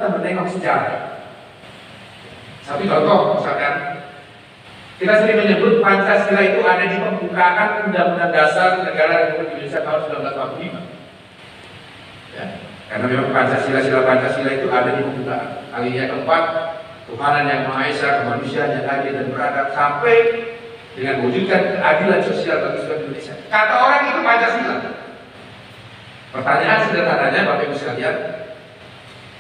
kita menengok sejarah. Satu contoh, misalkan kita sering menyebut Pancasila itu ada di pembukaan Undang-Undang Dasar Negara Republik Indonesia tahun 1945. Ya, karena memang Pancasila itu ada di pembukaan. Alinea keempat, Tuhanan Yang Maha Esa, kemanusiaan yang adil dan beradab, sampai dengan mewujudkan keadilan sosial bagi seluruh Indonesia. Kata orang itu Pancasila. Pertanyaan sederhananya, Bapak Ibu sekalian,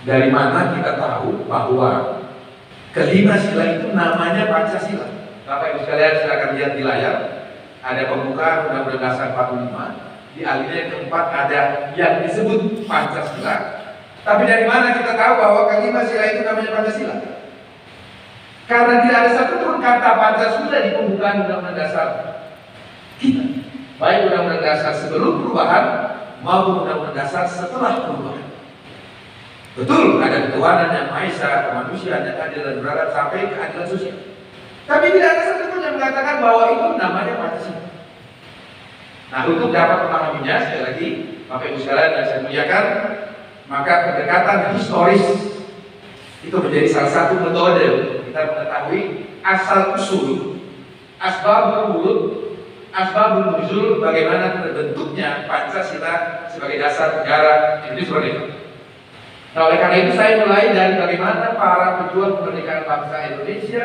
dari mana kita tahu bahwa kelima sila itu namanya Pancasila? Bapak Ibu sekalian silakan lihat di layar. Ada pembukaan Undang-Undang Dasar 45. Di alinea keempat ada yang disebut Pancasila. Tapi dari mana kita tahu bahwa kelima sila itu namanya Pancasila? Karena tidak ada satupun kata Pancasila di pembukaan Undang-Undang Dasar kita. Baik Undang-Undang Dasar sebelum perubahan maupun Undang-Undang Dasar setelah perubahan. Betul, ada ketuhanan yang Maha Esa, kemanusiaan yang adil dan beradab, sampai keadilan sosial. Tapi tidak ada satupun yang mengatakan bahwa itu namanya Pancasila. Nah, untuk dapat memahaminya, sekali lagi, Bapak Ibu sekalian yang saya muliakan, maka pendekatan historis itu menjadi salah satu metode kita mengetahui asal usul, asbabul wurud, asbabul nuzul, bagaimana terbentuknya Pancasila sebagai dasar negara Indonesia merdeka. Nah, oleh karena itu saya mulai dari bagaimana para pejuang kemerdekaan bangsa Indonesia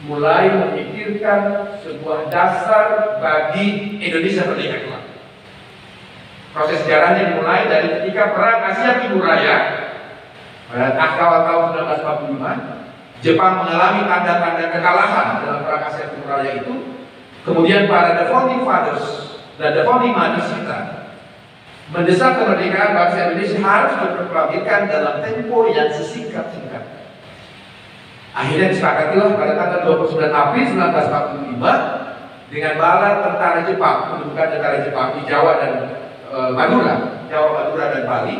mulai memikirkan sebuah dasar bagi Indonesia merdeka kelak. Proses sejarahnya dimulai dari ketika Perang Asia Timur Raya pada awal tahun 1945. Jepang mengalami tanda-tanda kekalahan dalam Perang Asia Timur Raya itu. Kemudian para The Founding Fathers dan The Founding Mothers kita mendesak kemerdekaan bangsa Indonesia harus diproklamasikan dalam tempo yang sesingkat-singkat. Akhirnya disepakatilah pada tanggal 29 April 1945 dengan bala tentara Jepang, mendudukan tentara Jepang di Jawa dan Madura, dan Bali,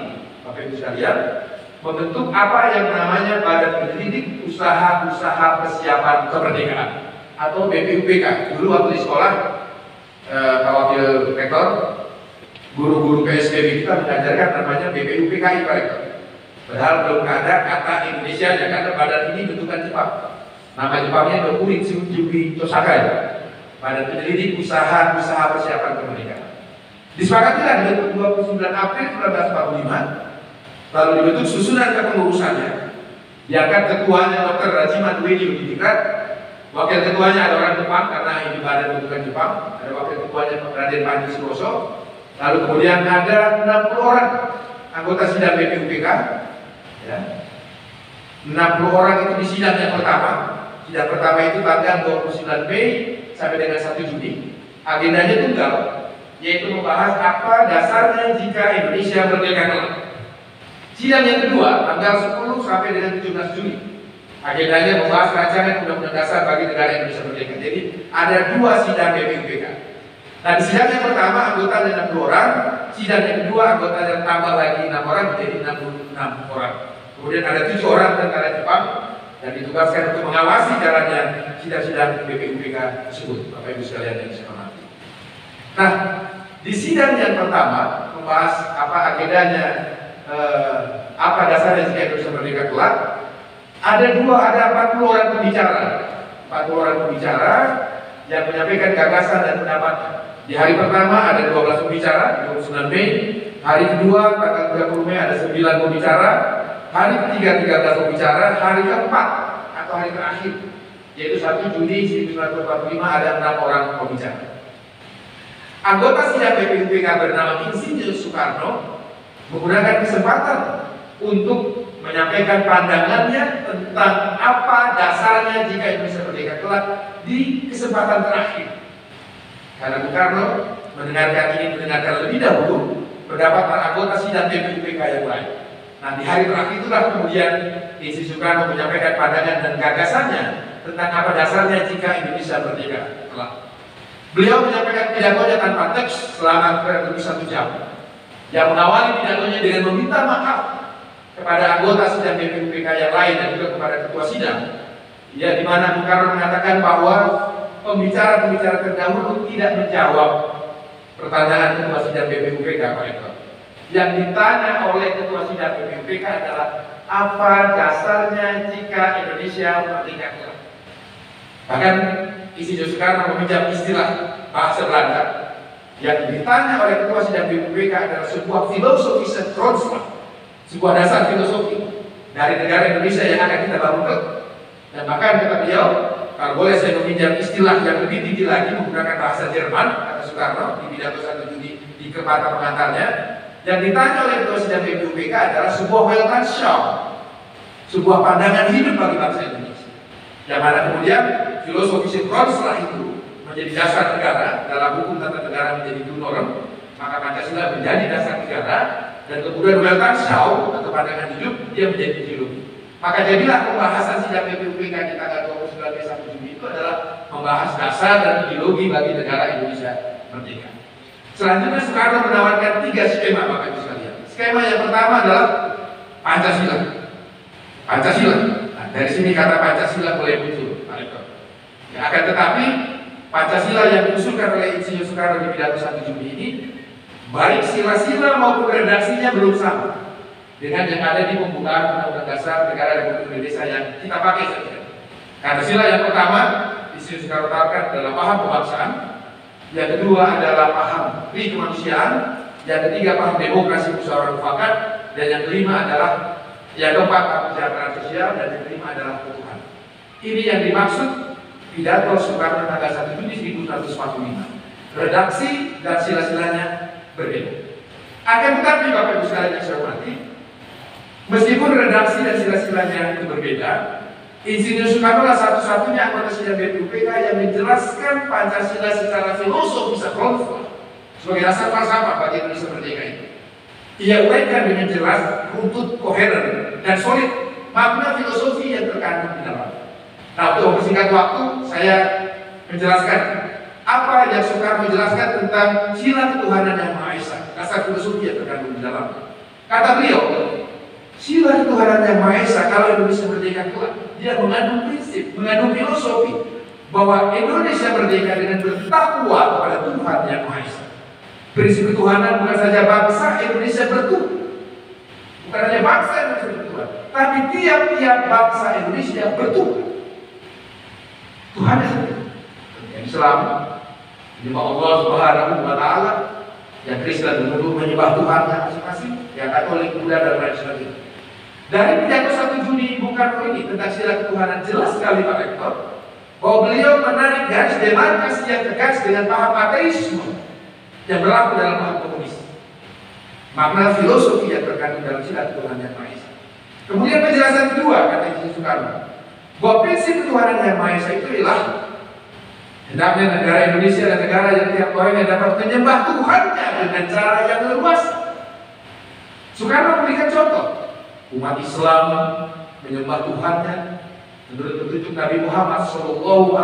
Bapak Ibu sekalian, membentuk apa yang namanya Badan Penyelidik Usaha-Usaha Persiapan Kemerdekaan atau BPUPK. Dulu waktu di sekolah, Pak Wakil Rektor, guru-guru PSBB kita mengajarkan namanya BPUPKI, Pak Rektor. Padahal belum ada kata Indonesia karena badan ini bentukan Jepang. Nama Jepangnya Dokurin Shinjuku Tosakai, Badan Penyelidik Usaha-Usaha Persiapan Kemerdekaan. Disepakatilah dibentuk 29 April 1945, lalu dibentuk susunan kepengurusannya. Diangkat ketuanya Dr. Rajiman Dwi Udikrat, wakil ketuanya ada orang Jepang karena ini badan bentukan Jepang, ada wakil ketuanya Raden Panji Suroso, lalu kemudian ada 60 orang anggota sidang BPUPK. Ya. 60 orang itu di sidang yang pertama. Sidang pertama itu tanggal 29 Mei sampai dengan 1 Juni. Agendanya tunggal, yaitu membahas apa dasarnya jika Indonesia merdeka kelak. Sidang yang kedua tanggal 10 sampai dengan 17 Juni. Agendanya membahas rancangan Undang-Undang Dasar bagi negara Indonesia merdeka. Jadi ada 2 sidang BPUPK. Nah, di sidang yang pertama anggotanya 60 orang, sidang yang kedua anggotanya tambah lagi 6 orang menjadi 66 orang. Kemudian ada 7 orang tentara Jepang dan ditugaskan untuk mengawasi jalannya sidang-sidang BPUPK tersebut, Bapak Ibu sekalian yang saya hormati. Nah, di sidang yang pertama membahas apa agendanya, apa dasarnya jika Indonesia merdeka kelak. Ada 40 orang pembicara, 40 orang pembicara yang menyampaikan gagasan dan pendapatnya. Di hari pertama ada 12 pembicara, 29 Mei. Hari kedua tanggal 30 Mei ada 9 pembicara. Hari ketiga 13 pembicara. Hari keempat atau hari terakhir yaitu 1 Juni 1945 ada 6 orang pembicara. Anggota sidang BPUPK bernama Insinyur Soekarno menggunakan kesempatan untuk menyampaikan pandangannya tentang apa dasarnya jika Indonesia merdeka kelak di kesempatan terakhir. Karena Bung Karno mendengarkan lebih dahulu pendapat para anggota sidang BPUPK yang lain. Nah, di hari terakhir itulah kemudian Insinyur Soekarno menyampaikan pandangan dan gagasannya tentang apa dasarnya jika Indonesia merdeka kelak. Beliau menyampaikan pidatonya tanpa teks selama kurang lebih 1 jam. Yang mengawali pidatonya dengan meminta maaf kepada anggota sidang BPUPK yang lain dan juga kepada ketua sidang. Ya, di mana Bung Karno mengatakan bahwa pembicara-pembicara terdahulu tidak menjawab pertanyaan ketua sidang BPUPK, Pak Rektor. Yang ditanya oleh Ketua Sidang BPUPK adalah apa dasarnya jika Indonesia merdeka kelak. Bahkan Insinyur Soekarno meminjam istilah bahasa Belanda. Yang ditanya oleh Ketua Sidang BPUPK adalah sebuah filosofische grondslag, sebuah dasar filosofi dari negara Indonesia yang akan kita bangun. Dan bahkan kata beliau, kalau boleh saya meminjam istilah yang lebih tinggi lagi menggunakan bahasa Jerman, kata Soekarno di pidato 1 Juni di kepala pengantarnya, yang ditanya oleh Ketua Sidang BPUPK adalah sebuah Weltanschauung, sebuah pandangan hidup bagi bangsa Indonesia. Yang mana kemudian filosofische grondslag itu menjadi dasar negara, dalam hukum tata negara menjadi norm, maka Pancasila menjadi dasar negara, dan kemudian Weltanschauung atau pandangan hidup dia menjadi ideologi. Maka jadilah pembahasan sidang BPUPK di tanggal 29 Mei 1 Juni itu adalah membahas dasar dan ideologi bagi negara Indonesia merdeka. Selanjutnya Soekarno menawarkan 3 skema Bapak Ibu sekalian. Skema yang pertama adalah Pancasila. Pancasila. Nah, dari sini kata Pancasila mulai muncul. Ya, akan tetapi Pancasila yang diusulkan oleh Insinyur Soekarno di pidato 1 Juni ini, baik sila-sila maupun redaksinya belum sama dengan yang ada di pembukaan Undang-Undang Dasar Negara Republik Indonesia yang kita pakai saja. Karena sila yang pertama Insinyur Soekarno tawarkan adalah paham kebangsaan, yang kedua adalah paham kemanusiaan, yang ketiga paham demokrasi musyawarah mufakat, dan yang kelima adalah yang keempat paham kesejahteraan sosial, dan yang kelima adalah ketuhanan. Ini yang dimaksud pidato Soekarno tanggal 1 Juni 1945. Redaksi dan sila-silanya berbeda. Akan tetapi Bapak Ibu sekalian yang saya hormati, meskipun redaksi dan sila-silanya itu berbeda, Insinyur Soekarno adalah satu-satunya anggota sidang BPUPK yang menjelaskan Pancasila secara filosofis sebagai dasar falsafah bagi Indonesia merdeka ini. Ia uraikan dengan jelas, runtut, koheren, dan solid makna filosofi yang terkandung di dalam. Nah, untuk mempersingkat waktu, saya menjelaskan apa yang Soekarno menjelaskan tentang sila ketuhanan yang Maha Esa, dasar filosofi yang terkandung di dalam. Kata beliau, sila ketuhanan yang Maha Esa kalau Indonesia merdeka kelak, dia mengandung prinsip, mengandung filosofi bahwa Indonesia merdeka dengan bertakwa kepada Tuhan yang Maha Esa. Prinsip ketuhanan bukan saja bangsa Indonesia bertuhan, bukan hanya bangsa Indonesia bertuhan, tapi tiap-tiap bangsa Indonesia bertuhan. Tuhan yang Islam menyembah Allah Subhanahu wa Ta'ala, yang Kristen menyembah Tuhan masing-masing, yang Katolik, Buddha, dan lain sebagainya. Dari pidato 1 Juni bukan ini tentang sila ketuhanan jelas sekali Pak Rektor bahwa beliau menarik garis demarkasi yang tegas dengan paham ateisme yang berlaku dalam paham komunis. Makna filosofi yang terkandung dalam sila ketuhanan yang Maha Esa. Kemudian penjelasan kedua kata Insinyur Soekarno bahwa prinsip ketuhanan yang Maha Esa itu ialah hendaknya negara Indonesia dan negara yang tiap orangnya dapat menyembah Tuhannya dengan cara yang leluasa. Soekarno memberikan contoh. Umat Islam menyembah Tuhannya menurut petunjuk Nabi Muhammad SAW,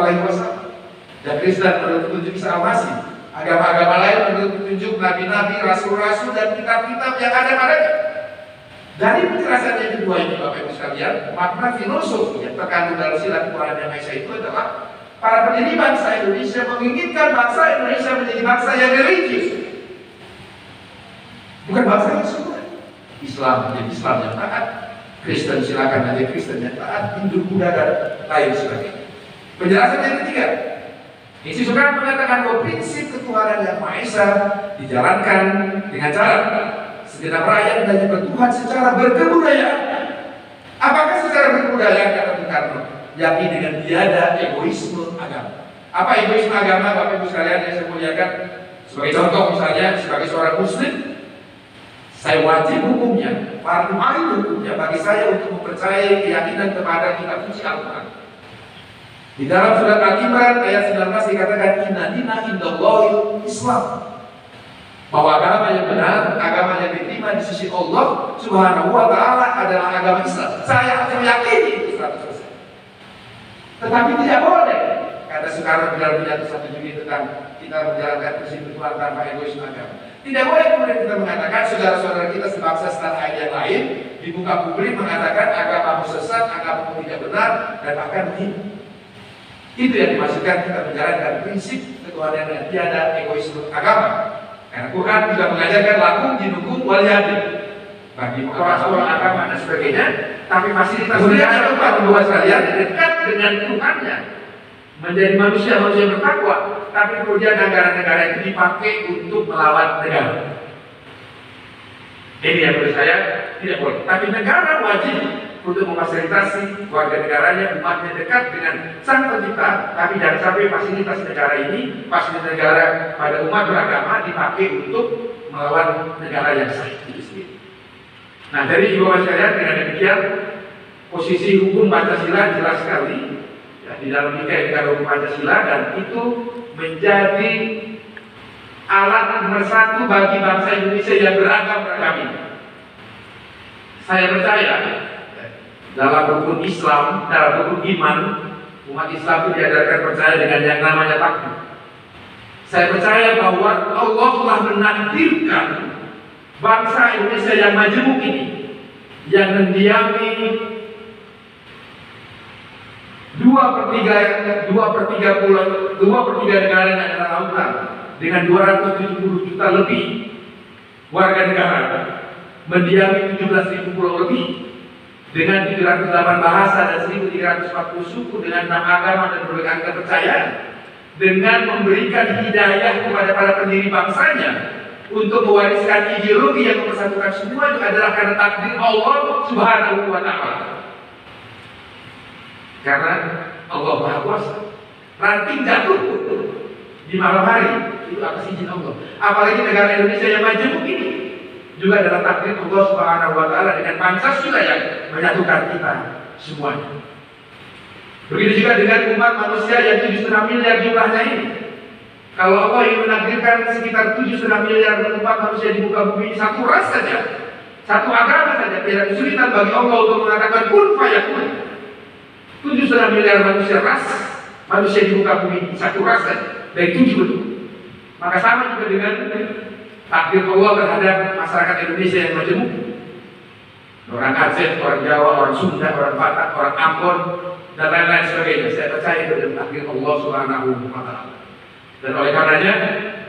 dan Kristen menurut petunjuk Isa Al-Masih. Agama-agama lain menurut petunjuk nabi-nabi, rasul-rasul, dan kitab-kitab yang ada padanya. Dari penjelasan yang kedua ini Bapak Ibu sekalian, makna filosofi yang terkandung dalam sila ketuhanan yang Maha Esa itu adalah para pendiri bangsa Indonesia menginginkan bangsa Indonesia menjadi bangsa yang religius, bukan bangsa yang sekuler. Islam menjadi Islam yang taat, Kristen silakan menjadi Kristen yang taat, Hindu, Buddha, dan lain sebagainya. Penjelasan yang ketiga, Insinyur Soekarno mengatakan bahwa prinsip ketuhanan yang Maha Esa dijalankan dengan cara segenap rakyat dan bertuhan secara berkebudayaan. Apakah secara berkebudayaan kata Soekarno? Yakni dengan tiada egoisme agama. Apa egoisme agama Bapak Ibu sekalian yang saya muliakan? Sebagai contoh misalnya, sebagai seorang Muslim, saya wajib hukumnya, fardu ain hukumnya bagi saya untuk mempercayai keyakinan kepada kitab suci Al-Quran. Di dalam surat Al-Imran ayat 19 dikatakan inna dina indallahil Islam, bahwa agama yang benar, agama yang diterima di sisi Allah Subhanahu wa Ta'ala adalah agama Islam. Saya meyakini itu 100%. Tetapi tidak boleh, kata Soekarno dalam pidato 1 Juni tentang kita menjalankan prinsip ketuhanan tanpa egoisme agama. Tidak boleh kemudian kita mengatakan saudara-saudara kita sebangsa setanah air yang lain di muka publik mengatakan agamamu sesat, agamamu tidak benar, dan bahkan menghina. Itu yang dimaksudkan kita menjalankan prinsip ketuhanan yang tiada egoisme agama. Karena Quran juga mengajarkan lakum dinukum waliyadin bagi sekolah-sekolah agama dan sebagainya. Tapi fasilitas kemudian Pak membuat sekalian dekat dengan Tuhannya, menjadi manusia-manusia bertakwa. Tapi kemudian negara-negara itu dipakai untuk melawan negara. Ini yang menurut saya tidak boleh. Tapi negara wajib untuk memfasilitasi warga negaranya, umatnya dekat dengan sang pencipta. Tapi jangan sampai fasilitas negara ini, fasilitas negara pada umat beragama dipakai untuk melawan negara yang sah itu sendiri. Nah, dari ibu bapak sekalian, dengan demikian posisi hukum Pancasila jelas sekali ya, di dalam Ika hukum Pancasila, dan itu menjadi alat nomor satu bagi bangsa Indonesia yang beragam-ragam ini. Saya percaya dalam rukun Islam, dalam rukun iman, umat Islam itu diajarkan percaya dengan yang namanya takdir. Saya percaya bahwa Allah telah menakdirkan bangsa Indonesia yang majemuk ini, yang mendiami 2/3 negara yang adalah lautan, dengan 270 juta lebih warga negara, mendiami 17.000 pulau lebih, dengan 708 bahasa dan 1.340 suku, dengan 6 agama dan berbagai kepercayaan, dengan memberikan hidayah kepada para pendiri bangsanya untuk mewariskan ideologi yang mempersatukan semua, itu adalah karena takdir Allah Subhanahu wa Ta'ala. Karena Allah Maha Kuasa. Ranting jatuh di malam hari itu atas izin Allah. Apalagi negara Indonesia yang majemuk ini juga adalah takdir Allah Subhanahu wa Ta'ala dengan Pancasila yang menyatukan kita semuanya. Begitu juga dengan umat manusia yang 7,5 miliar jumlahnya ini. Kalau Allah ingin menakdirkan sekitar 7,5 miliar umat manusia di muka bumi ini satu ras saja, satu agama saja, tidak kesulitan bagi Allah untuk mengatakan kun fayakun. 7,5 miliar manusia ras, manusia di muka bumi ini satu ras saja, dari 7 bentuk. Maka sama juga dengan takdir Allah terhadap masyarakat Indonesia yang majemuk. Orang Aceh, orang Jawa, orang Sunda, orang Batak, orang Ambon, dan lain-lain sebagainya. Saya percaya itu adalah takdir Allah Subhanahu wa Ta'ala. Dan oleh karenanya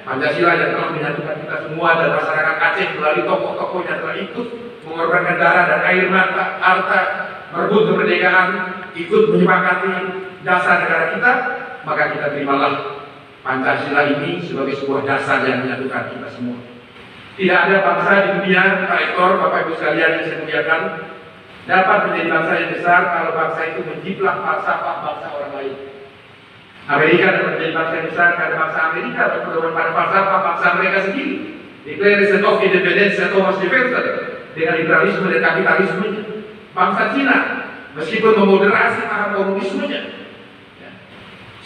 Pancasila yang telah menyatukan kita semua dan masyarakat Aceh melalui tokoh-tokohnya telah ikut mengorbankan darah dan air mata, harta, merebut kemerdekaan, ikut menyepakati dasar negara kita, maka kita terimalah Pancasila ini sebagai sebuah dasar yang menyatukan kita semua. Tidak ada bangsa di dunia, Pak Ektor, Bapak Ibu sekalian yang saya muliakan, dapat menjadi bangsa yang besar kalau bangsa itu menjiplak falsafah bangsa orang lain. Amerika dapat menjadi bangsa yang besar karena bangsa Amerika berpedoman pada falsafah bangsa mereka sendiri. Declaration of Independence Thomas Jefferson dengan liberalisme dan kapitalismenya. Bangsa Cina meskipun memoderasi paham komunismenya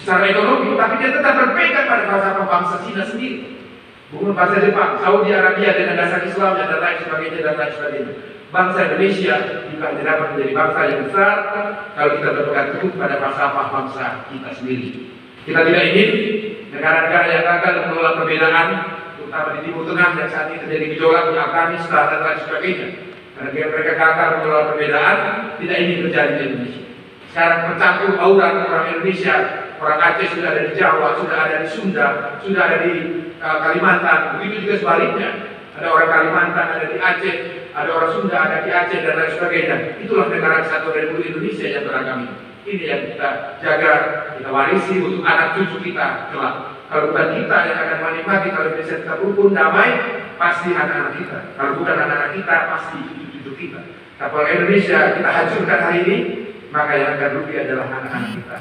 secara ekonomi, tapi dia tetap berpegang pada falsafah bangsa Cina sendiri. Bukan bangsa Jepang, Saudi Arabia dengan dasar Islamnya dan lain sebagainya dan lain sebagainya. Bangsa Indonesia juga dapat menjadi bangsa yang besar kalau kita berpegang teguh pada falsafah bangsa kita sendiri. Kita tidak ingin negara-negara yang gagal mengelola perbedaan, terutama di Timur Tengah yang saat ini terjadi gejolak di Afghanistan dan lain sebagainya. Karena mereka gagal mengelola perbedaan, tidak ingin terjadi di Indonesia. Sekarang bercampur aurat orang Indonesia, orang Aceh sudah ada di Jawa, sudah ada di Sunda, sudah ada di Kalimantan. Begitu juga sebaliknya, ada orang Kalimantan, ada di Aceh, ada orang Sunda, ada di Aceh dan lain sebagainya. Itulah negara kesatuan Republik Indonesia yang beragam ini. Ini yang kita jaga, kita warisi untuk anak cucu kita kelak. Kalau bukan kita yang akan menikmati, kalau Indonesia tetap rukun, damai, pasti anak-anak kita. Kalau bukan anak-anak kita, pasti cucu-cucu kita. Tapi kalau Indonesia kita hancurkan hari ini, maka yang akan rugi adalah anak-anak kita.